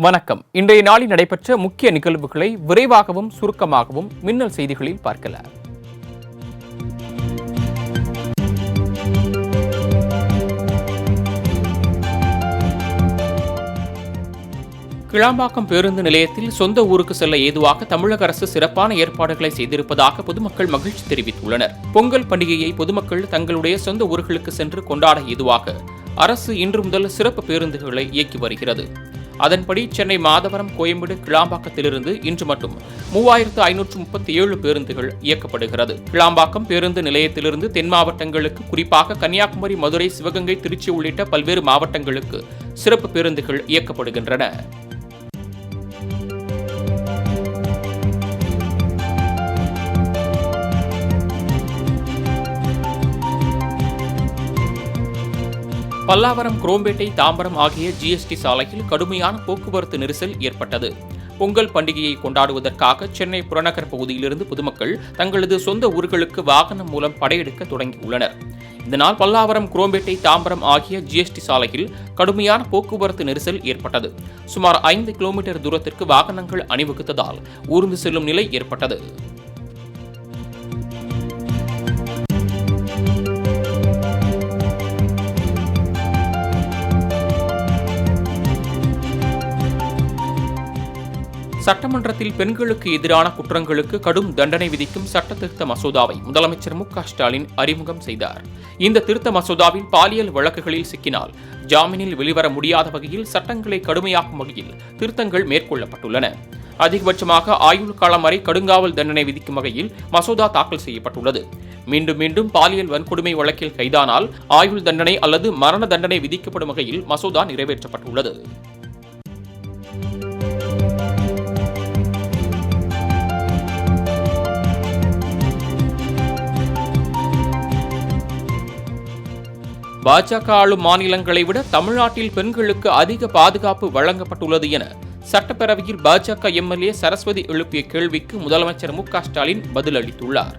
வணக்கம். இன்றைய நாளில் நடைபெற்ற முக்கிய நிகழ்வுகளை விரைவாகவும் சுருக்கமாகவும் மின்னல் செய்திகளில் பார்க்கலாம். கிளாம்பாக்கம் பேருந்து நிலையத்தில் சொந்த ஊருக்கு செல்ல ஏதுவாக தமிழக அரசு சிறப்பான ஏற்பாடுகளை செய்திருப்பதாக பொதுமக்கள் மகிழ்ச்சி தெரிவித்துள்ளனர். பொங்கல் பண்டிகையை பொதுமக்கள் தங்களுடைய சொந்த ஊர்களுக்கு சென்று கொண்டாட ஏதுவாக அரசு இன்று முதல் சிறப்பு பேருந்துகளை இயக்கி வருகிறது. அதன்படி சென்னை மாதவரம், கோயம்பேடு, கிளாம்பாக்கத்திலிருந்து இன்று மட்டும் 3537 பேருந்துகள் இயக்கப்படுகிறது. கிளாம்பாக்கம் பேருந்து நிலையத்திலிருந்து தென் மாவட்டங்களுக்கு, குறிப்பாக கன்னியாகுமரி, மதுரை, சிவகங்கை, திருச்சி உள்ளிட்ட பல்வேறு மாவட்டங்களுக்கு சிறப்பு பேருந்துகள் இயக்கப்படுகின்றன. பல்லாவரம், குரோம்பேட்டை, தாம்பரம் ஆகிய ஜிஎஸ்டி சாலையில் கடுமையான போக்குவரத்து நெரிசல் ஏற்பட்டது. பொங்கல் பண்டிகையை கொண்டாடுவதற்காக சென்னை புறநகர் பகுதியிலிருந்து பொதுமக்கள் தங்களது சொந்த ஊர்களுக்கு வாகனம் மூலம் படையெடுக்க தொடங்கியுள்ளனர். இதனால் பல்லாவரம், குரோம்பேட்டை, தாம்பரம் ஆகிய ஜிஎஸ்டி சாலையில் கடுமையான போக்குவரத்து நெரிசல் ஏற்பட்டது. சுமார் 5 கிலோமீட்டர் தூரத்திற்கு வாகனங்கள் அணிவகுத்ததால் ஊர்ந்து செல்லும் நிலை ஏற்பட்டது. சட்டமன்றத்தில் பெண்களுக்கு எதிரான குற்றங்களுக்கு கடும் தண்டனை விதிக்கும் சட்ட திருத்த மசோதாவை முதலமைச்சர் மு.க.ஸ்டாலின் அறிமுகம் செய்தார். இந்த திருத்த மசோதாவில் பாலியல் வழக்குகளில் சிக்கினால் ஜாமீனில் வெளிவர முடியாத வகையில் சட்டங்களை கடுமையாக்கும் வகையில் திருத்தங்கள் மேற்கொள்ளப்பட்டுள்ளன. அதிகபட்சமாக ஆயுள் காலம் வரை கடுங்காவல் தண்டனை விதிக்கும் வகையில் மசோதா தாக்கல் செய்யப்பட்டுள்ளது. மீண்டும் மீண்டும் பாலியல் வன்கொடுமை வழக்கில் கைதானால் ஆயுள் தண்டனை அல்லது மரண தண்டனை விதிக்கப்படும் வகையில் மசோதா நிறைவேற்றப்பட்டுள்ளது. பாஜக ஆளும் மாநிலங்களை விட தமிழ்நாட்டில் பெண்களுக்கு அதிக பாதுகாப்பு வழங்கப்பட்டுள்ளது என சட்டப்பேரவையில் பாஜக எம்எல்ஏ சரஸ்வதி எழுப்பிய கேள்விக்கு முதலமைச்சர் மு.க.ஸ்டாலின் பதிலளித்துள்ளார்.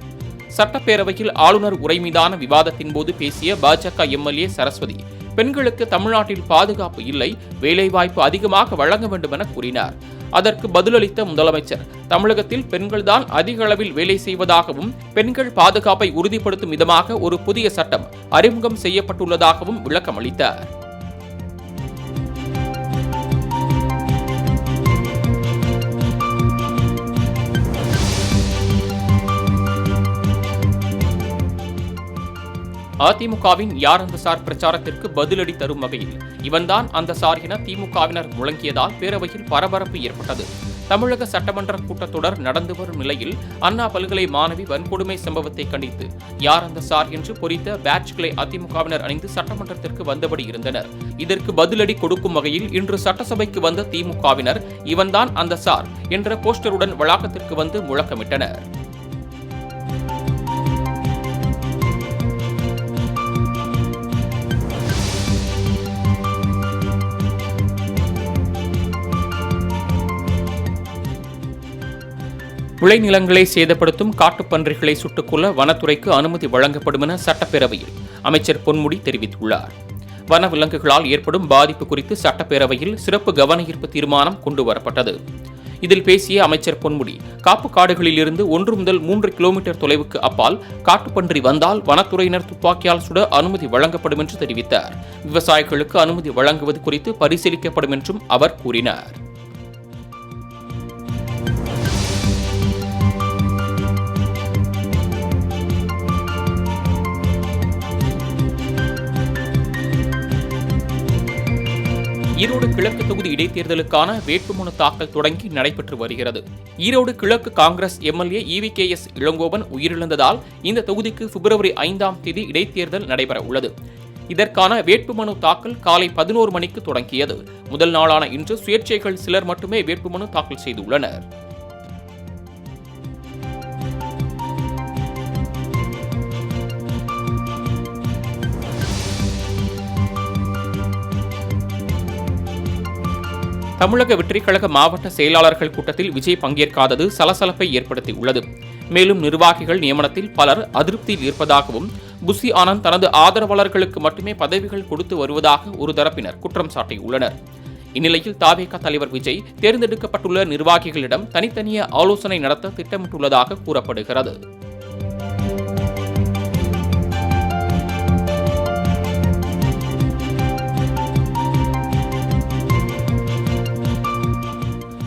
சட்டப்பேரவையில் ஆளுநர் உரை மீதான விவாதத்தின் போது பேசிய பாஜக எம்எல்ஏ சரஸ்வதி, பெண்களுக்கு தமிழ்நாட்டில் பாதுகாப்பு இல்லை, வேலைவாய்ப்பு அதிகமாக வழங்க வேண்டும் என கூறினார். அதற்கு பதிலளித்த முதலமைச்சர், தமிழகத்தில் பெண்கள்தான் அதிக அளவில் வேலை செய்வதாகவும் பெண்கள் பாதுகாப்பை உறுதிப்படுத்தும் விதமாக ஒரு புதிய சட்டம் அறிமுகம் செய்யப்பட்டுள்ளதாகவும் விளக்கம் அளித்தார். அதிமுகவின் யார் அந்த சார் பிரச்சாரத்திற்கு பதிலடி தரும் வகையில் இவன்தான் அந்த சார் என திமுகவினர் முழங்கியதால் பேரவையில் பரபரப்பு ஏற்பட்டது. தமிழக சட்டமன்ற கூட்டத்தொடர் நடந்து வரும் நிலையில் அண்ணா பல்கலை மாணவி வன்கொடுமை சம்பவத்தை கண்டித்து யார் அந்த சார் என்று பொறித்த பேட்ச்களை அதிமுகவினர் அணிந்து சட்டமன்றத்திற்கு வந்தபடி இருந்தனர். இதற்கு பதிலடி கொடுக்கும் வகையில் இன்று சட்டசபைக்கு வந்த திமுகவினர் இவன்தான் அந்த சார் என்ற போஸ்டருடன் வளாகத்திற்கு வந்து முழக்கமிட்டனர். விளைநிலங்களை சேதப்படுத்தும் காட்டுப்பன்றிகளை சுட்டுக்கொள்ள வனத்துறைக்கு அனுமதி வழங்கப்படும் என சட்டப்பேரவையில் அமைச்சர் பொன்முடி தெரிவித்துள்ளார். வனவிலங்குகளால் ஏற்படும் பாதிப்பு குறித்து சட்டப்பேரவையில் சிறப்பு கவன ஈர்ப்பு தீர்மானம் கொண்டுவரப்பட்டது. இதில் பேசிய அமைச்சர் பொன்முடி, காப்பு காடுகளில் இருந்து 1 முதல் 3 கிலோமீட்டர் தொலைவுக்கு அப்பால் காட்டுப்பன்றி வந்தால் வனத்துறையினர் துப்பாக்கியால் சுட அனுமதி வழங்கப்படும் என்று தெரிவித்தார். விவசாயிகளுக்கு அனுமதி வழங்குவது குறித்து பரிசீலிக்கப்படும் என்றும் அவர் கூறினார். ஈரோடு கிழக்கு தொகுதி இடைத்தேர்தலுக்கான வேட்புமனு தாக்கல் தொடங்கி நடைபெற்று வருகிறது. ஈரோடு கிழக்கு காங்கிரஸ் எம்எல்ஏ EVKS இளங்கோவன் உயிரிழந்ததால் இந்த தொகுதிக்கு பிப்ரவரி 5ஆம் தேதி இடைத்தேர்தல் நடைபெற உள்ளது. இதற்கான வேட்புமனு தாக்கல் காலை 11 மணிக்கு தொடங்கியது. முதல் நாளான இன்று சுயேட்சைகள் சிலர் மட்டுமே வேட்புமனு தாக்கல் செய்துள்ளனர். தமிழக வெற்றிக்கழக மாவட்ட செயலாளர்கள் கூட்டத்தில் விஜய் பங்கேற்காதது சலசலப்பை ஏற்படுத்தியுள்ளது. மேலும் நிர்வாகிகள் நியமனத்தில் பலர் அதிருப்தியில் இருப்பதாகவும், புசி ஆனந்த் தனது ஆதரவாளர்களுக்கு மட்டுமே பதவிகள் கொடுத்து வருவதாக ஒரு தரப்பினர் குற்றம் சாட்டியுள்ளனர். இந்நிலையில் தாவேகா தலைவர் விஜய் தேர்ந்தெடுக்கப்பட்டுள்ள நிர்வாகிகளிடம் தனித்தனியே ஆலோசனை நடத்த திட்டமிட்டுள்ளதாக கூறப்படுகிறது.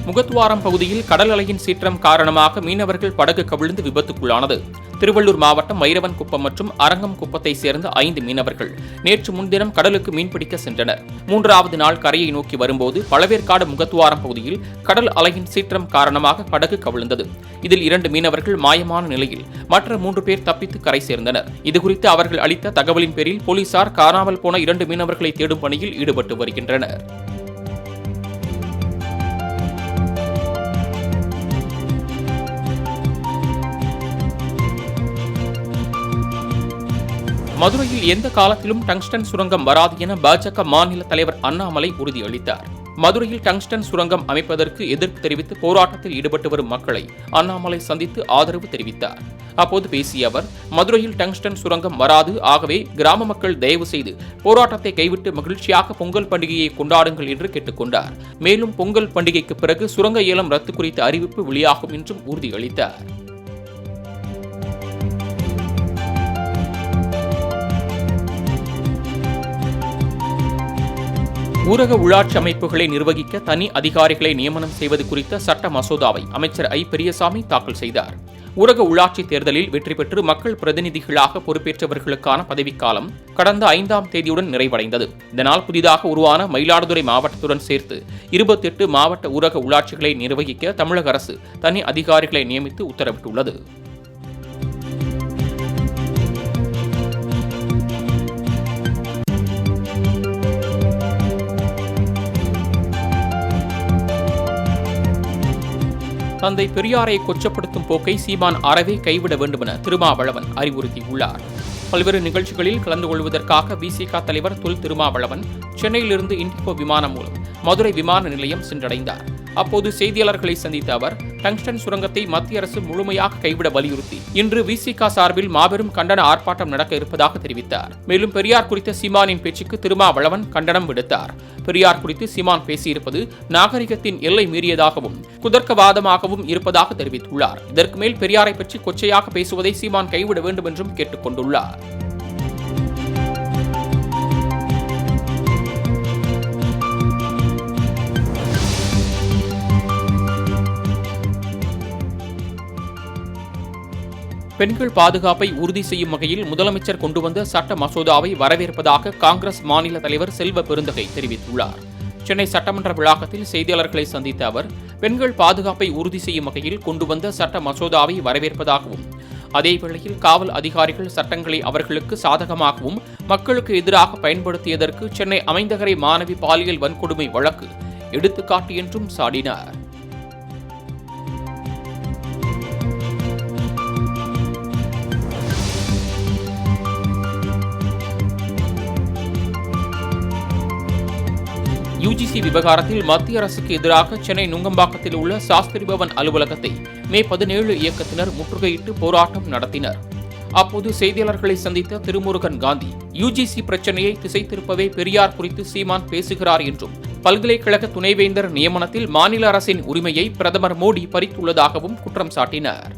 முகத்துவாரம் பகுதியில் கடல் அலையின் சீற்றம் காரணமாக மீனவர்கள் படகு கவிழ்ந்து விபத்துக்குள்ளானது. திருவள்ளூர் மாவட்டம் வைரவன் குப்பம் மற்றும் அரங்கம் குப்பத்தை சேர்ந்த 5 மீனவர்கள் நேற்று முன்தினம் கடலுக்கு மீன்பிடிக்க சென்றனர். 3வது நாள் கரையை நோக்கி வரும்போது பழவேற்காடு முகத்துவாரம் பகுதியில் கடல் அலையின் சீற்றம் காரணமாக படகு கவிழ்ந்தது. இதில் 2 மீனவர்கள் மாயமான நிலையில் மற்ற 3 பேர் தப்பித்து கரை சேர்ந்தனர். இதுகுறித்து அவர்கள் அளித்த தகவலின் பேரில் போலீசார் காணாமல் போன 2 மீனவர்களை தேடும் பணியில் ஈடுபட்டு வருகின்றனர். மதுரையில் எந்த காலத்திலும் டங்ஸ்டன் சுரங்கம் வராது என பாஜக மாநில தலைவர் அண்ணாமலை உறுதியளித்தார். மதுரையில் டங்ஸ்டன் சுரங்கம் அமைப்பதற்கு எதிர்ப்பு தெரிவித்து போராட்டத்தில் ஈடுபட்டு வரும் மக்களை அண்ணாமலை சந்தித்து ஆதரவு தெரிவித்தார். அப்போது பேசிய அவர், மதுரையில் டங்ஸ்டன் சுரங்கம் வராது, ஆகவே கிராம மக்கள் தயவு செய்து போராட்டத்தை கைவிட்டு மகிழ்ச்சியாக பொங்கல் பண்டிகையை கொண்டாடுங்கள் என்று கேட்டுக்கொண்டார். மேலும் பொங்கல் பண்டிகைக்கு பிறகு சுரங்க ஏலம் ரத்து குறித்த அறிவிப்பு வெளியாகும் என்றும் உறுதியளித்தார். ஊரக உள்ளாட்சி அமைப்புகளை நிர்வகிக்க தனி அதிகாரிகளை நியமனம் செய்வது குறித்த சட்ட மசோதாவை அமைச்சர் ஐ. பெரியசாமி தாக்கல் செய்தார். ஊரக உள்ளாட்சி தேர்தலில் வெற்றி பெற்று மக்கள் பிரதிநிதிகளாக பொறுப்பேற்றவர்களுக்கான பதவிக்காலம் கடந்த 5ஆம் தேதியுடன் நிறைவடைந்தது. இதனால் புதிதாக உருவான மயிலாடுதுறை மாவட்டத்துடன் சேர்த்து 28 மாவட்ட ஊரக உள்ளாட்சிகளை நிர்வகிக்க தமிழக அரசு தனி அதிகாரிகளை நியமித்து உத்தரவிட்டுள்ளது. தந்தை பெரியாரை கொச்சப்படுத்தும் போக்கை சீமான் அறவே கைவிட வேண்டும் என திருமாவளவன் அறிவுறுத்தியுள்ளார். பல்வேறு நிகழ்ச்சிகளில் கலந்து கொள்வதற்காக விசிக தலைவர் தொல் திருமாவளவன் சென்னையிலிருந்து இண்டிகோ விமானம் மூலம் மதுரை விமான நிலையம் சென்றடைந்தார். அப்போது செய்தியாளர்களை சந்தித்த அவர், டங்ஸ்டன் சுரங்கத்தை மத்திய அரசு முழுமையாக கைவிட வலியுறுத்தி இன்று விசிக சார்பில் மாபெரும் கண்டன ஆர்ப்பாட்டம் நடக்க இருப்பதாக தெரிவித்தார். மேலும் பெரியார் குறித்த சீமானின் பேச்சுக்கு திருமாவளவன் கண்டனம் விடுத்தார். பெரியார் குறித்து சீமான் பேசியிருப்பது நாகரிகத்தின் எல்லை மீறியதாகவும் குதர்க்கவாதமாகவும் இருப்பதாக தெரிவித்துள்ளார். இதற்கு மேல் பெரியாரை பற்றி கொச்சையாக பேசுவதை சீமான் கைவிட வேண்டும் என்றும் கேட்டுக் கொண்டுள்ளார். பெண்கள் பாதுகாப்பை உறுதி செய்யும் வகையில் முதலமைச்சர் கொண்டு வந்த சட்ட மசோதாவை வரவேற்பதாக காங்கிரஸ் மாநில தலைவர் செல்வ பெருந்தகை தெரிவித்துள்ளார். சென்னை சட்டமன்ற வளாகத்தில் செய்தியாளர்களை சந்தித்த அவர், பெண்கள் பாதுகாப்பை உறுதி செய்யும் வகையில் கொண்டு வந்த சட்ட மசோதாவை வரவேற்பதாகவும், அதேவேளையில் காவல் அதிகாரிகள் சட்டங்களை அவர்களுக்கு சாதகமாகவும் மக்களுக்கு எதிராக பயன்படுத்தியதற்கு சென்னை அமைந்தகரை மாணவி பாலியல் வன்கொடுமை வழக்கு எடுத்துக்காட்டு என்றும் சாடினார். யுஜிசி விவகாரத்தில் மத்திய அரசுக்கு எதிராக சென்னை நுங்கம்பாக்கத்தில் உள்ள சாஸ்திரி பவன் அலுவலகத்தை மே 17 இயக்கத்தினர் முற்றுகையிட்டு போராட்டம் நடத்தினர். அப்போது செய்தியாளர்களை சந்தித்த திருமுருகன் காந்தி, யுஜிசி பிரச்சனையை திசை திருப்பவே பெரியார் குறித்து சீமான் பேசுகிறார் என்றும், பல்கலைக்கழக துணைவேந்தர் நியமனத்தில் மாநில அரசின் உரிமையை பிரதமர் மோடி பறித்துள்ளதாகவும் குற்றம் சாட்டினார்.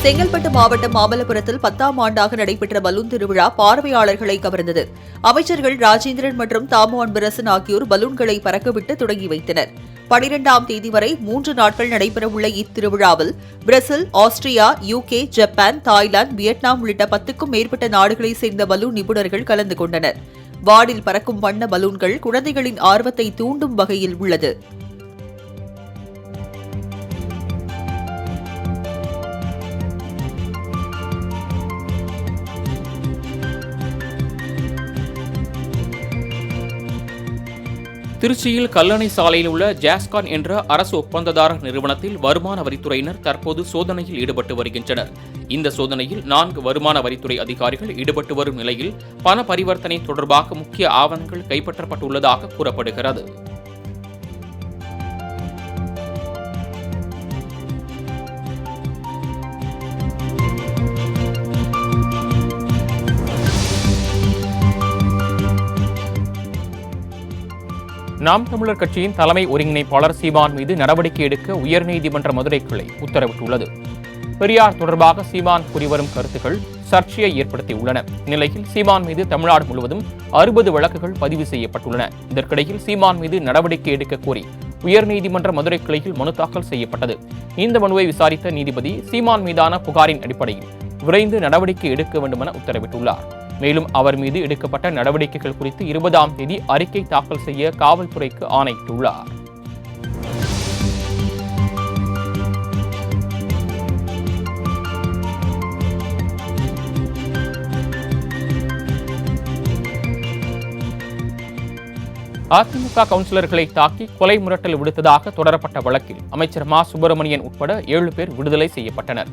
செங்கல்பட்டு மாவட்டம் மாமல்லபுரத்தில் 10ஆம் ஆண்டாக நடைபெற்ற பலூன் திருவிழா பார்வையாளர்களை கவர்ந்தது. அமைச்சர்கள் ராஜேந்திரன் மற்றும் தாமு அன்பரசன் ஆகியோர் பலூன்களை பறக்கவிட்டு தொடங்கி வைத்தனர். 12ஆம் தேதி வரை 3 நாட்கள் நடைபெறவுள்ள இத்திருவிழாவில் Brazil, Austria, UK, Japan, Thailand, Vietnam உள்ளிட்ட 10க்கும் மேற்பட்ட நாடுகளைச் சேர்ந்த பலூன் நிபுணர்கள் கலந்து கொண்டனர். வானில் பறக்கும் வண்ண பலூன்கள் குழந்தைகளின் ஆர்வத்தை தூண்டும் வகையில் உள்ளது. திருச்சியில் கல்லணை சாலையில் உள்ள ஜாஸ்கான் என்ற அரசு ஒப்பந்ததாரர் நிறுவனத்தில் வருமான வரித்துறையினர் தற்போது சோதனையில் ஈடுபட்டு வருகின்றனர். இந்த சோதனையில் 4 வருமான வரித்துறை அதிகாரிகள் ஈடுபட்டு வரும் நிலையில் பண பரிவர்த்தனை தொடர்பாக முக்கிய ஆவணங்கள் கைப்பற்றப்பட்டுள்ளதாக கூறப்படுகிறது. நாம் தமிழர் கட்சியின் தலைமை ஒருங்கிணைப்பாளர் சீமான் மீது நடவடிக்கை எடுக்க உயர்நீதிமன்ற மதுரை கிளை உத்தரவிட்டுள்ளது. பெரியார் தொடர்பாக சீமான் கூறிவரும் கருத்துக்கள் சர்ச்சையை ஏற்படுத்தியுள்ளன. இந்நிலையில் சீமான் மீது தமிழ்நாடு முழுவதும் 60 வழக்குகள் பதிவு செய்யப்பட்டுள்ளன. இதற்கிடையில் சீமான் மீது நடவடிக்கை எடுக்க கோரி உயர்நீதிமன்ற மதுரை கிளையில் மனு தாக்கல் செய்யப்பட்டது. இந்த மனுவை விசாரித்த நீதிபதி சீமான் மீதான புகாரின் அடிப்படையில் விரைந்து நடவடிக்கை எடுக்க வேண்டும் என உத்தரவிட்டுள்ளார். மேலும் அவர் மீது எடுக்கப்பட்ட நடவடிக்கைகள் குறித்து 20ஆம் தேதி அறிக்கை தாக்கல் செய்ய காவல்துறைக்கு ஆணையிட்டுள்ளார். அதிமுக கவுன்சிலர்களை தாக்கி கொலை மிரட்டல் விடுத்ததாக தொடரப்பட்ட வழக்கில் அமைச்சர் மா சுப்பிரமணியன் உட்பட 7 பேர் விடுதலை செய்யப்பட்டனர்.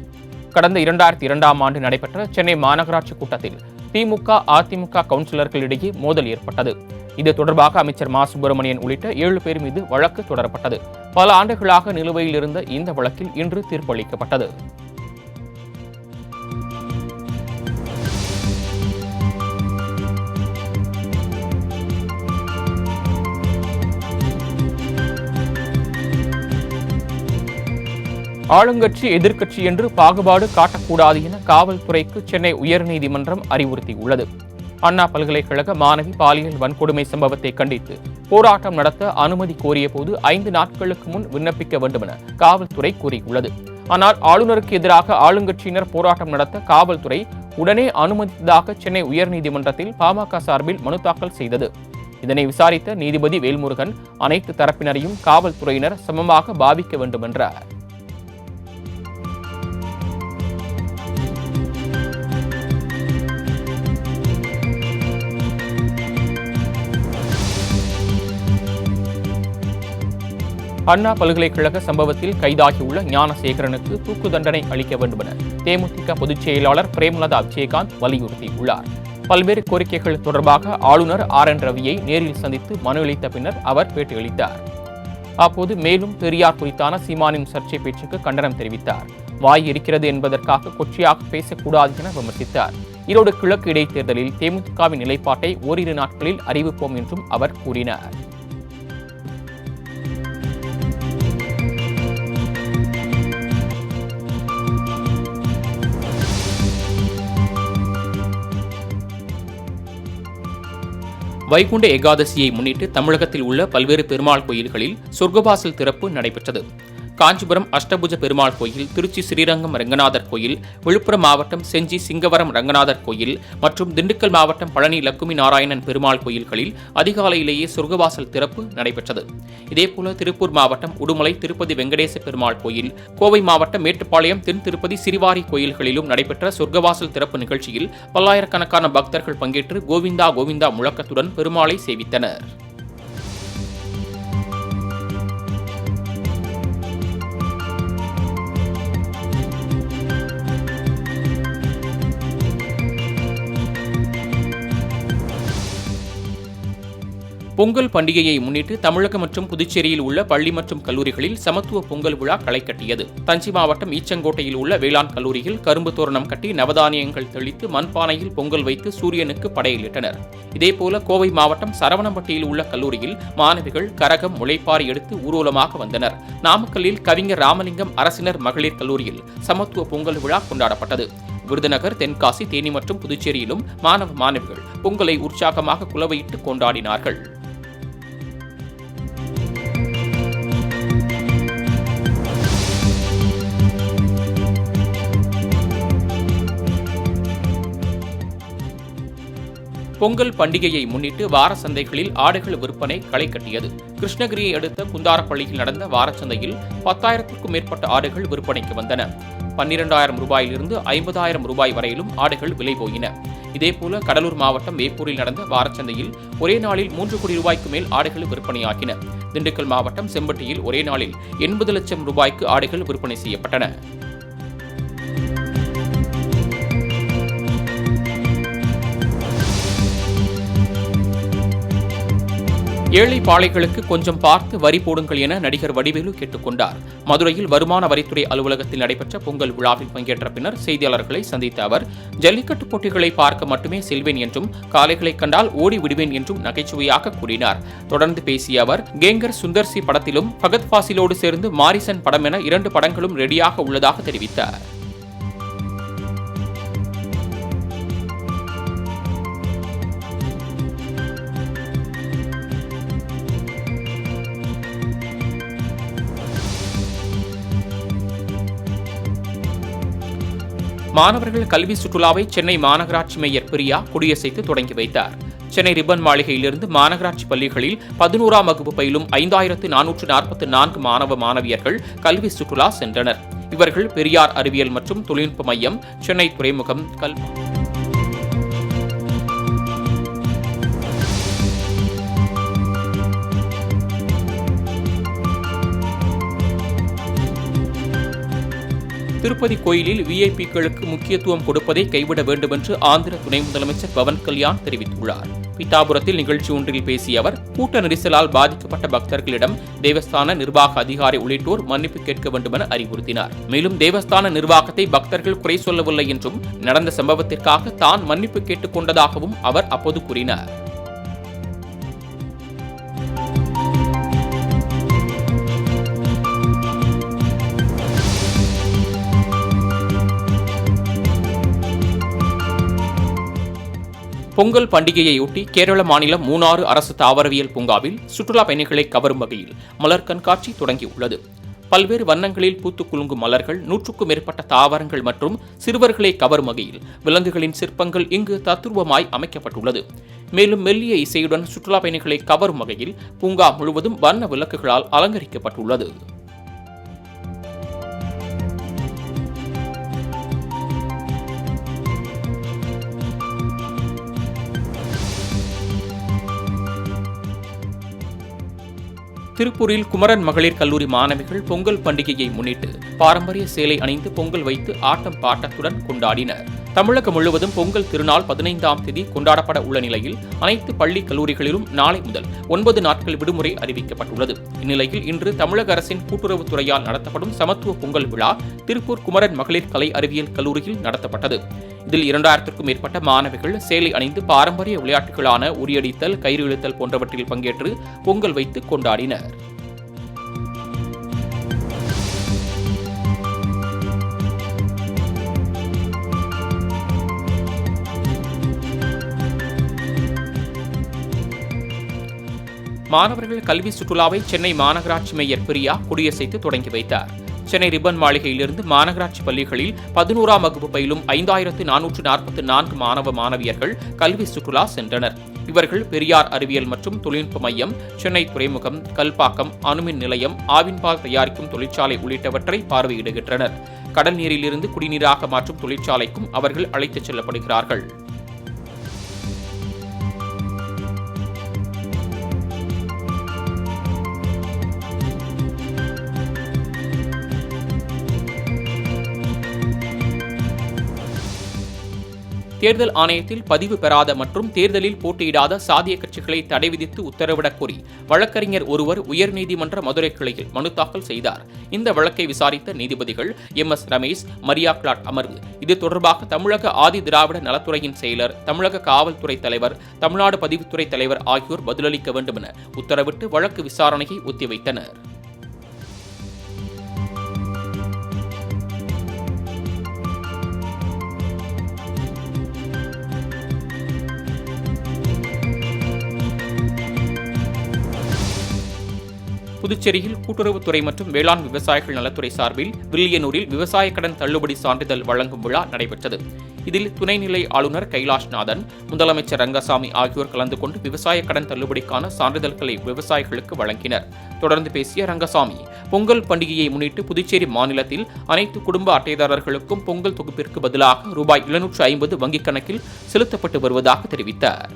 கடந்த 2002ஆம் ஆண்டு நடைபெற்ற சென்னை மாநகராட்சி கூட்டத்தில் திமுக அதிமுக கவுன்சிலர்களிடையே மோதல் ஏற்பட்டது. இது தொடர்பாக அமைச்சர் மா சுப்பிரமணியன் உள்ளிட்ட 7 பேர் மீது வழக்கு தொடரப்பட்டது. பல ஆண்டுகளாக நிலுவையில் இருந்த இந்த வழக்கில் இன்று தீர்ப்பளிக்கப்பட்டது. ஆளுங்கட்சி எதிர்க்கட்சி என்று பாகுபாடு காட்டக்கூடாது என காவல்துறைக்கு சென்னை உயர்நீதிமன்றம் அறிவுறுத்தியுள்ளது. அண்ணா பல்கலைக்கழக மாணவி பாலியல் வன்கொடுமை சம்பவத்தை கண்டித்து போராட்டம் நடத்த அனுமதி கோரிய போது 5 நாட்களுக்கு முன் விண்ணப்பிக்க வேண்டும் என காவல்துறை கூறியுள்ளது. ஆனால் ஆளுநருக்கு எதிராக ஆளுங்கட்சியினர் போராட்டம் நடத்த காவல்துறை உடனே அனுமதித்ததாக சென்னை உயர்நீதிமன்றத்தில் பாமக சார்பில் மனு தாக்கல் செய்தது. இதனை விசாரித்த நீதிபதி வேல்முருகன் அனைத்து தரப்பினரையும் காவல்துறையினர் சமமாக பாவிக்க வேண்டும் என்றார். அண்ணா பல்கலைக்கழக சம்பவத்தில் கைதாகியுள்ள ஞானசேகரனுக்கு தூக்கு தண்டனை அளிக்க வேண்டும் என தேமுதிக பொதுச் செயலாளர் பிரேமலதா விஜயகாந்த் வலியுறுத்தியுள்ளார். பல்வேறு கோரிக்கைகள் தொடர்பாக ஆளுநர் RN ரவியை நேரில் சந்தித்து மனு அளித்த பின்னர் அவர் பேட்டியளித்தார். அப்போது மேலும் பெரியார் குறித்தான சீமானின் சர்ச்சை பேச்சுக்கு கண்டனம் தெரிவித்தார். வாய் இருக்கிறது என்பதற்காக கொச்சையாக பேசக்கூடாது என விமர்சித்தார். ஈரோடு கிழக்கு இடைத்தேர்தலில் தேமுதிகவின் நிலைப்பாட்டை ஓரிரு நாட்களில் அறிவிப்போம் என்றும் அவர் கூறினார். வைகுண்ட ஏகாதசியை முன்னிட்டு தமிழகத்தில் உள்ள பல்வேறு பெருமாள் கோயில்களில் சொர்க்கவாசல் திறப்பு நடைபெற்றது. காஞ்சிபுரம் அஷ்டபுஜ பெருமாள் கோயில், திருச்சி ஸ்ரீரங்கம் ரங்கநாதர் கோயில், விழுப்புரம் மாவட்டம் செஞ்சி சிங்கவரம் ரங்கநாதர் கோயில் மற்றும் திண்டுக்கல் மாவட்டம் பழனி லக்குமி நாராயணன் பெருமாள் கோயில்களில் அதிகாலையிலேயே சொர்க்கவாசல் திறப்பு நடைபெற்றது. இதேபோல திருப்பூர் மாவட்டம் உடுமலை திருப்பதி வெங்கடேச பெருமாள் கோயில், கோவை மாவட்டம் மேட்டுப்பாளையம் தென் திருப்பதி சிறுவாரி கோயில்களிலும் நடைபெற்ற சொர்க்கவாசல் திறப்பு நிகழ்ச்சியில் பல்லாயிரக்கணக்கான பக்தர்கள் பங்கேற்று கோவிந்தா கோவிந்தா முழக்கத்துடன் பெருமாளை சேவித்தனர். பொங்கல் பண்டிகையை முன்னிட்டு தமிழகம் மற்றும் புதுச்சேரியில் உள்ள பள்ளி மற்றும் கல்லூரிகளில் சமத்துவ பொங்கல் விழா களை கட்டியது. தஞ்சை மாவட்டம் ஈச்சங்கோட்டையில் உள்ள வேளாண் கல்லூரியில் கரும்பு தோரணம் கட்டி நவதானியங்கள் தெளித்து மண்பானையில் பொங்கல் வைத்து சூரியனுக்கு படையலிட்டனர். இதேபோல கோவை மாவட்டம் சரவணம்பட்டியில் உள்ள கல்லூரியில் மாணவிகள் கரகம் முளைப்பாரி எடுத்து ஊர்வலமாக வந்தனர். நாமக்கல்லில் கவிஞர் ராமலிங்கம் அரசினர் மகளிர் கல்லூரியில் சமத்துவ பொங்கல் விழா கொண்டாடப்பட்டது. விருதுநகர், தென்காசி, தேனி மற்றும் புதுச்சேரியிலும் மாணவ மாணவிகள் பொங்கலை உற்சாகமாக குலவையிட்டு கொண்டாடினார்கள். பொங்கல் பண்டிகையை முன்னிட்டு வார சந்தைகளில் ஆடுகள் விற்பனை களை கட்டியது. கிருஷ்ணகிரியை அடுத்த குந்தாரப்பள்ளியில் நடந்த வாரச்சந்தையில் 10,000க்கும் மேற்பட்ட ஆடுகள் விற்பனைக்கு வந்தன. 12,000 ரூபாயிலிருந்து 50,000 ரூபாய் வரையிலும் ஆடுகள் விலை போயின. இதேபோல கடலூர் மாவட்டம் வேப்பூரில் நடந்த வாரச்சந்தையில் ஒரே நாளில் 3 கோடி ரூபாய்க்கு மேல் ஆடுகள் விற்பனையாகின. திண்டுக்கல் மாவட்டம் செம்பட்டியில் ஒரே நாளில் 80 லட்சம் ரூபாய்க்கு ஆடுகள் விற்பனை செய்யப்பட்டன. ஏழை பாளைகளுக்கு கொஞ்சம் பார்த்து வரி போடுங்கள் என நடிகர் வடிவேலு கேட்டுக் கொண்டார். மதுரையில் வருமான வரித்துறை அலுவலகத்தில் நடைபெற்ற பொங்கல் விழாவில் பங்கேற்ற பின்னர் செய்தியாளர்களை சந்தித்த அவர், ஜல்லிக்கட்டு போட்டிகளை பார்க்க மட்டுமே செல்வேன் என்றும் காளைகளை கண்டால் ஓடி விடுவேன் என்றும் நகைச்சுவையாக கூறினார். தொடர்ந்து பேசிய அவர், கேங்கர் சுந்தர் சி படத்திலும் ஃபகத் ஃபாசிலோடு சேர்ந்து மாரிசன் படம் என 2 படங்களும் ரெடியாக உள்ளதாக தெரிவித்தார். மாணவர்கள் கல்வி சுற்றுலாவை சென்னை மாநகராட்சி மேயர் பிரியா கொடியசைத்து தொடங்கி வைத்தார். சென்னை ரிப்பன் மாளிகையிலிருந்து மாநகராட்சி பள்ளிகளில் 11ஆம் வகுப்பு பயிலும் 5444 மாணவ மாணவியர்கள் கல்வி சுற்றுலா சென்றனர். இவர்கள் பெரியார் அறிவியல் மற்றும் தொழில்நுட்ப மையம், சென்னை துறைமுகம், திருப்பதி கோயிலில் விஐபிக்களுக்கு முக்கியத்துவம் கொடுப்பதை கைவிட வேண்டும் என்று ஆந்திர துணை முதலமைச்சர் பவன் கல்யாண் தெரிவித்துள்ளார். பிட்டாபுரத்தில் நிகழ்ச்சி ஒன்றில் பேசிய அவர், கூட்ட நெரிசலால் பாதிக்கப்பட்ட பக்தர்களிடம் தேவஸ்தான நிர்வாக அதிகாரி உள்ளிட்டோர் மன்னிப்பு கேட்க வேண்டும் என அறிவுறுத்தினார். மேலும் தேவஸ்தான நிர்வாகத்தை பக்தர்கள் குறை சொல்லவில்லை என்றும் நடந்த சம்பவத்திற்காக தான் மன்னிப்பு கேட்டுக் கொண்டதாகவும் அவர் அப்போது கூறினார். பொங்கல் பண்டிகையையொட்டி கேரள மாநிலம் மூணாறு அரசு தாவரவியல் பூங்காவில் சுற்றுலா பயணிகளை கவரும் வகையில் மலர் கண்காட்சி தொடங்கியுள்ளது. பல்வேறு வண்ணங்களில் பூத்து குலுங்கும் மலர்கள், 100க்கும் மேற்பட்ட தாவரங்கள் மற்றும் சிறுவர்களை கவரும் வகையில் விலங்குகளின் சிற்பங்கள் இங்கு தத்துருவமாய் அமைக்கப்பட்டுள்ளது. மேலும் மெல்லிய இசையுடன் சுற்றுலா பயணிகளை கவரும் வகையில் பூங்கா முழுவதும் வண்ண விளக்குகளால் அலங்கரிக்கப்பட்டுள்ளது. திருப்பூரில் குமரன் மகளிர் கல்லூரி மாணவிகள் பொங்கல் பண்டிகையை முன்னிட்டு பாரம்பரிய சேலை அணிந்து பொங்கல் வைத்து ஆட்டம் பாட்டத்துடன் கொண்டாடினர். தமிழகம் முழுவதும் பொங்கல் திருநாள் 15ஆம் தேதி கொண்டாடப்பட உள்ள நிலையில் அனைத்து பள்ளி கல்லூரிகளிலும் நாளை முதல் 9 நாட்கள் விடுமுறை அறிவிக்கப்பட்டுள்ளது. இந்நிலையில் இன்று தமிழக அரசின் கூட்டுறவுத்துறையால் நடத்தப்படும் சமத்துவ பொங்கல் விழா திருப்பூர் குமரன் மகளிர் கலை அறிவியல் கல்லூரியில் நடத்தப்பட்டது. இதில் 2000க்கும் மேற்பட்ட மாணவிகள் சேலை அணிந்து பாரம்பரிய விளையாட்டுகளான உரியடித்தல், கயிறு இழுத்தல் போன்றவற்றில் பங்கேற்று பொங்கல் வைத்து கொண்டாடினர். மாணவர்கள் கல்வி சுற்றுலாவை சென்னை மாநகராட்சி மேயர் பிரியா கொடியசைத்து தொடங்கி வைத்தார். சென்னை ரிப்பன் மாளிகையிலிருந்து மாநகராட்சி பள்ளிகளில் 11ஆம் வகுப்பு பயிலும் 5444 மாணவ மாணவியர்கள் கல்வி சுற்றுலா சென்றனர். இவர்கள் பெரியார் அறிவியல் மற்றும் தொழில்நுட்ப மையம், சென்னை துறைமுகம், கல்பாக்கம், அணுமின் நிலையம், ஆவின்பால் தயாரிக்கும் தொழிற்சாலை உள்ளிட்டவற்றை பார்வையிடுகின்றனர். கடல் நீரிலிருந்து குடிநீராக மாற்றும் தொழிற்சாலைக்கும் அவர்கள் அழைத்துச் செல்லப்படுகிறார்கள். தேர்தல் ஆணையத்தில் பதிவு பெறாத மற்றும் தேர்தலில் போட்டியிடாத சாதிய கட்சிகளை தடை விதித்து உத்தரவிடக் கோரி வழக்கறிஞர் ஒருவர் உயர்நீதிமன்ற மதுரை கிளையில் மனு தாக்கல் செய்தார். இந்த வழக்கை விசாரித்த நீதிபதிகள் MS ரமேஷ், மரியா கிளாட் அமர்வு இது தொடர்பாக தமிழக ஆதி திராவிட நலத்துறையின் செயலர், தமிழக காவல்துறை தலைவர், தமிழ்நாடு பதிவுத்துறை தலைவர் ஆகியோர் பதிலளிக்க வேண்டும் என உத்தரவிட்டு வழக்கு விசாரணையை ஒத்திவைத்தனர். புதுச்சேரியில் கூட்டுறவுத்துறை மற்றும் வேளாண் விவசாயிகள் நலத்துறை சார்பில் வில்லியனூரில் விவசாய கடன் தள்ளுபடி சான்றிதழ் வழங்கும் விழா நடைபெற்றது. இதில் துணைநிலை ஆளுநர் கைலாஷ்நாதன், முதலமைச்சர் ரங்கசாமி ஆகியோர் கலந்து கொண்டு விவசாய கடன் தள்ளுபடிக்கான சான்றிதழ்களை விவசாயிகளுக்கு வழங்கினர். தொடர்ந்து பேசிய ரங்கசாமி, பொங்கல் பண்டிகையை முன்னிட்டு புதுச்சேரி மாநிலத்தில் அனைத்து குடும்ப அட்டைதாரர்களுக்கும் பொங்கல் தொகுப்பிற்கு பதிலாக ரூபாய் 750 வங்கிக் கணக்கில் செலுத்தப்பட்டு வருவதாக தெரிவித்தார்.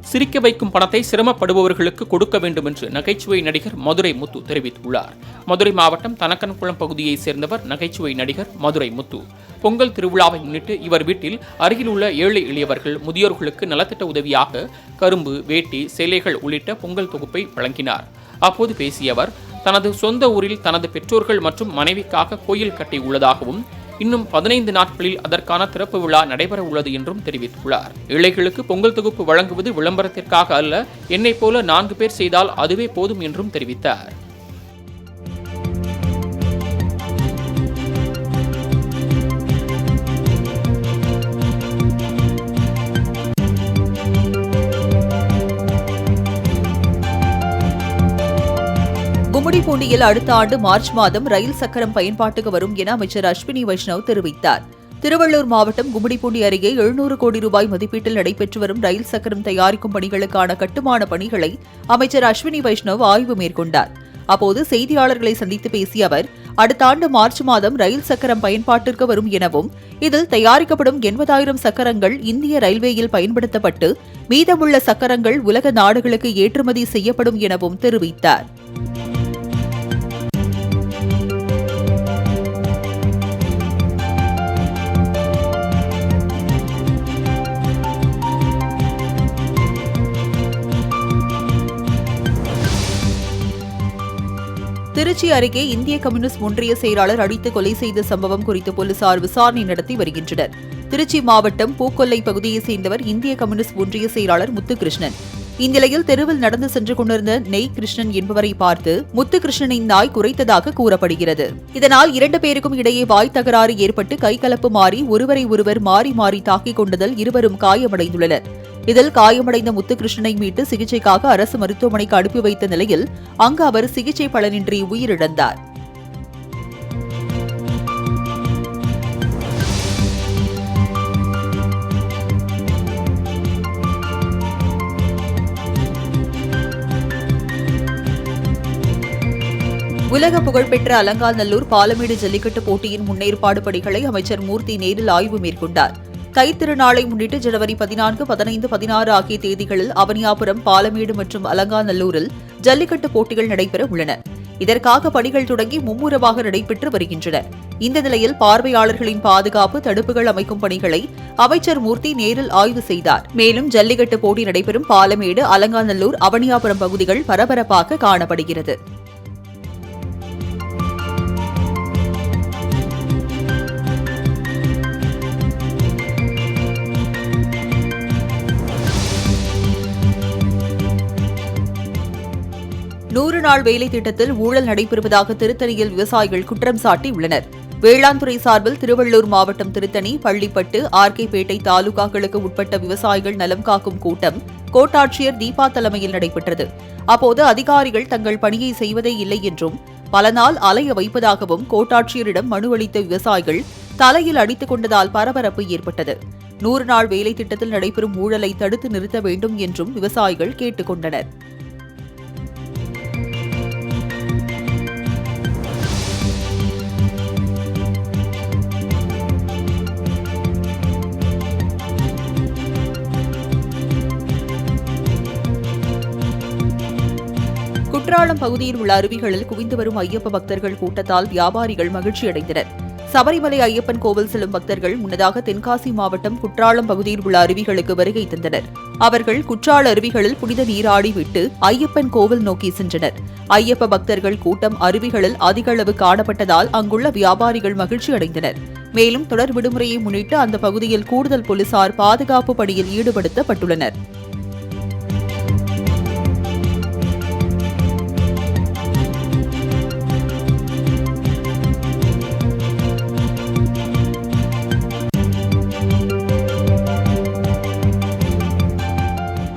சிரிக்க வைக்கும் பணத்தை சிரமப்படுபவர்களுக்கு கொடுக்க வேண்டும் என்று நகைச்சுவை நடிகர் மதுரை முத்து தெரிவித்துள்ளார். மதுரை மாவட்டம் தனக்கன்குளம் பகுதியைச் சேர்ந்தவர் நகைச்சுவை நடிகர் மதுரை முத்து. பொங்கல் திருவிழாவை முன்னிட்டு இவர் வீட்டில் அருகில் உள்ள ஏழை எளியவர்கள், முதியோர்களுக்கு நலத்திட்ட உதவியாக கரும்பு, வேட்டி, சேலைகள் உள்ளிட்ட பொங்கல் தொகுப்பை வழங்கினார். அப்போது பேசிய அவர், தனது சொந்த ஊரில் தனது பெற்றோர்கள் மற்றும் மனைவிக்காக கோயில் கட்டி உள்ளதாகவும் இன்னும் 15 நாட்களில் அதற்கான திறப்பு விழா நடைபெற உள்ளது என்றும் தெரிவித்துள்ளார். ஏழைகளுக்கு பொங்கல் தொகுப்பு வழங்குவது விளம்பரத்திற்காக அல்ல, என்னைப் போல 4 பேர் செய்தால் அதுவே போதும் என்றும் தெரிவித்தார். கும்மிடிப்பூண்டியில் அடுத்த ஆண்டு மார்ச் மாதம் ரயில் சக்கரம் பயன்பாட்டுக்கு வரும் என அமைச்சர் அஸ்வினி வைஷ்ணவ் தெரிவித்தார். திருவள்ளூர் மாவட்டம் கும்மிடிப்பூண்டி அருகே 700 கோடி ரூபாய் மதிப்பீட்டில் நடைபெற்று வரும் ரயில் சக்கரம் தயாரிக்கும் பணிகளுக்கான கட்டுமான பணிகளை அமைச்சர் அஸ்வினி வைஷ்ணவ் ஆய்வு மேற்கொண்டார். அப்போது செய்தியாளர்களை சந்தித்து பேசிய அவர், அடுத்த ஆண்டு மார்ச் மாதம் ரயில் சக்கரம் பயன்பாட்டிற்கு வரும் எனவும் இதில் தயாரிக்கப்படும் 80,000 சக்கரங்கள் இந்திய ரயில்வேயில் பயன்படுத்தப்பட்டு மீதமுள்ள சக்கரங்கள் உலக நாடுகளுக்கு ஏற்றுமதி செய்யப்படும் எனவும் தெரிவித்தார். திருச்சி அருகே இந்திய கம்யூனிஸ்ட் ஒன்றிய செயலாளர் அடித்து கொலை செய்த சம்பவம் குறித்து போலீசார் விசாரணை நடத்தி வருகின்றனர். திருச்சி மாவட்டம் பூக்கொல்லை பகுதியைச் சேர்ந்தவர் இந்திய கம்யூனிஸ்ட் ஒன்றிய செயலாளர் முத்துகிருஷ்ணன். இந்நிலையில் தெருவில் நடந்து சென்று கொண்டிருந்த நெய் கிருஷ்ணன் என்பவரை பார்த்து முத்துகிருஷ்ணனின் நாய் குரைத்ததாக கூறப்படுகிறது. இதனால் 2 பேருக்கும் இடையே வாய் தகராறு ஏற்பட்டு கைகலப்பு மாறி ஒருவரை ஒருவர் மாறி மாறி தாக்கிக் கொண்டதில் இருவரும் காயமடைந்துள்ளனர். இதில் காயமடைந்த முத்துகிருஷ்ணனை மீட்டு சிகிச்சைக்காக அரசு மருத்துவமனைக்கு அனுப்பி வைத்த நிலையில் அங்கு அவர் சிகிச்சை பலனின்றி உயிரிழந்தார். உலக புகழ்பெற்ற அலங்காநல்லூர் பாலமேடு ஜல்லிக்கட்டு போட்டியின் முன்னேற்பாடு பணிகளை அமைச்சர் மூர்த்தி நேரில் ஆய்வு மேற்கொண்டார். தைத்திருநாளை முன்னிட்டு ஜனவரி 14, 15, 16 ஆகிய தேதிகளில் அவனியாபுரம், பாலமேடு மற்றும் அலங்காநல்லூரில் ஜல்லிக்கட்டு போட்டிகள் நடைபெற உள்ளன. இதற்காக பணிகள் தொடங்கி மும்முரமாக நடைபெற்று வருகின்றன. இந்த நிலையில் பார்வையாளர்களின் பாதுகாப்பு, தடுப்புகள் அமைக்கும் பணிகளை அமைச்சர் மூர்த்தி நேரில் ஆய்வு செய்தார். மேலும் ஜல்லிக்கட்டு போட்டி நடைபெறும் பாலமேடு, அலங்காநல்லூர், அவனியாபுரம் பகுதிகள் பரபரப்பாக காணப்படுகிறது. நூறு நாள் வேலை திட்டத்தில் ஊழல் நடைபெறுவதாக திருத்தணியில் விவசாயிகள் குற்றம் சாட்டியுள்ளனர். வேளாண் துறை சார்பில் திருவள்ளூர் மாவட்டம் திருத்தணி, பள்ளிப்பட்டு, ஆர்கேபேட்டை தாலுகாக்களுக்கு உட்பட்ட விவசாயிகள் நலம் காக்கும் கூட்டம் கோட்டாட்சியர் தீபா தலைமையில் நடைபெற்றது. அப்போது அதிகாரிகள் தங்கள் பணியை செய்வதே இல்லை என்றும் பல நாள் அலைய வைப்பதாகவும் கோட்டாட்சியரிடம் மனு அளித்த விவசாயிகள் தலையில் அடித்துக் கொண்டதால் பரபரப்பு ஏற்பட்டது. 100 நாள் வேலை திட்டத்தில் நடைபெறும் ஊழலை தடுத்து நிறுத்த வேண்டும் என்றும் விவசாயிகள் கேட்டுக் கொண்டனர். குற்றாலம் பகுதியில் உள்ள அருவிகளில் குவிந்து வரும் ஐயப்ப பக்தர்கள் கூட்டத்தால் வியாபாரிகள் மகிழ்ச்சியடைந்தனர். சபரிமலை ஐயப்பன் கோவில் செல்லும் பக்தர்கள் முன்னதாக தென்காசி மாவட்டம் குற்றாலம் பகுதியில் உள்ள அருவிகளுக்கு வருகை தந்தனர். அவர்கள் குற்றால அருவிகளில் புனித நீராடி விட்டு ஐயப்பன் கோவில் நோக்கி சென்றனர். ஐயப்ப பக்தர்கள் கூட்டம் அருவிகளில் அதிக அளவு காணப்பட்டதால் அங்குள்ள வியாபாரிகள் மகிழ்ச்சியடைந்தனர். மேலும் தொடர் விடுமுறையை முன்னிட்டு அந்த பகுதியில் கூடுதல் போலீசார் பாதுகாப்பு பணியில் ஈடுபடுத்தப்பட்டுள்ளனர்.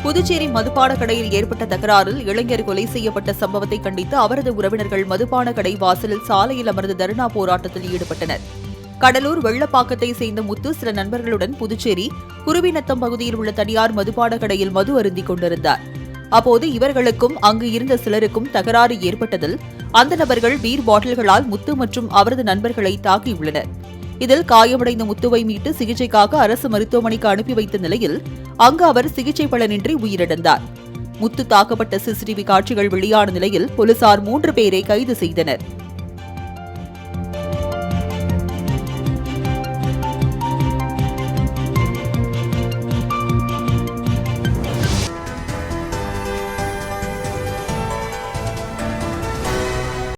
புதுச்சேரி மதுபான கடையில் ஏற்பட்ட தகராறில் இளைஞர் கொலை செய்யப்பட்ட சம்பவத்தை கண்டித்து அவரது உறவினர்கள் மதுபான கடை வாசலில் சாலையில் அமர்ந்து தர்ணா போராட்டத்தில் ஈடுபட்டனர். கடலூர் வெள்ளப்பாக்கத்தை சேர்ந்த முத்து சில நண்பர்களுடன் புதுச்சேரி குருவிநத்தம் பகுதியில் உள்ள தனியார் மதுபான கடையில் மது அருந்திக் கொண்டிருந்தார். அப்போது இவர்களுக்கும் அங்கு இருந்த சிலருக்கும் தகராறு ஏற்பட்டதில் அந்த நபர்கள் பீர் பாட்டில்களால் முத்து மற்றும் அவரது நண்பர்களை தாக்கியுள்ளனர். இதில் காயமடைந்த முத்துவை மீட்டு சிகிச்சைக்காக அரசு மருத்துவமனைக்கு அனுப்பி வைத்த நிலையில் அங்கு அவர் சிகிச்சை பலனின்றி உயிரிழந்தார். முத்து தாக்கப்பட்ட சிசிடிவி காட்சிகள் வெளியான நிலையில் போலீசார் 3 பேரை கைது செய்தனர்.